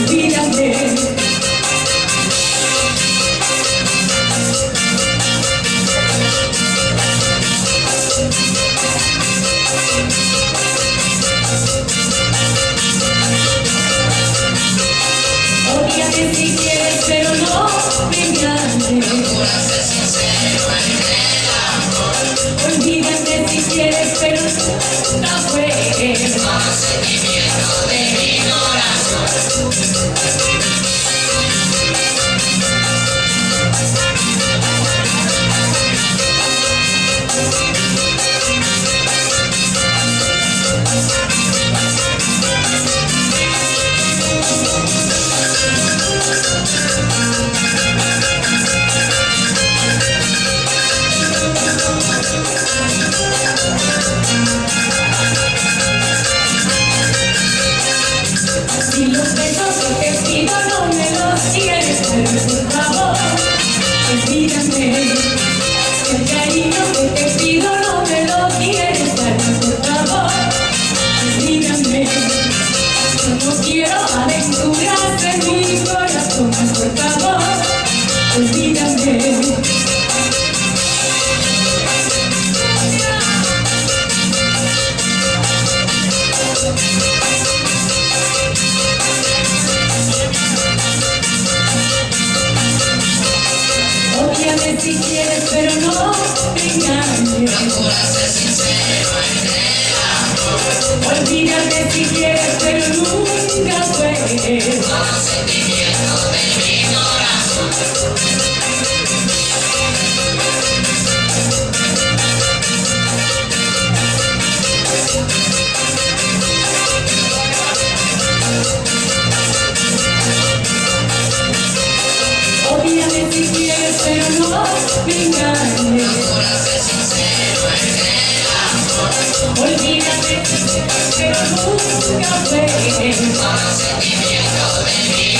olvídate. Ódiame si quieres, pero no me engañes. Procura ser sincero en el amor. Olvídate si quieres, pero nunca juegues Con los sentimientos de mi corazón. Si los besos que te pido no me los quieres, pero por favor, olvídame. Si el cariño que te pido no me lo quieres, pero por favor, olvídame. Yo no quiero aventuras en mi corazón, por favor, olvídame. Ódiame si quieres, pero no me engañes. Procura ser sincero en el amor. Olvídate si quieres, pero nunca juegues Con los sentimientos de mi corazón. Ódiame si quieres, pero no me engañes. Procura ser sincero en el amor. Olvídate si quieres, pero nunca juegues Con los sentimientos de mi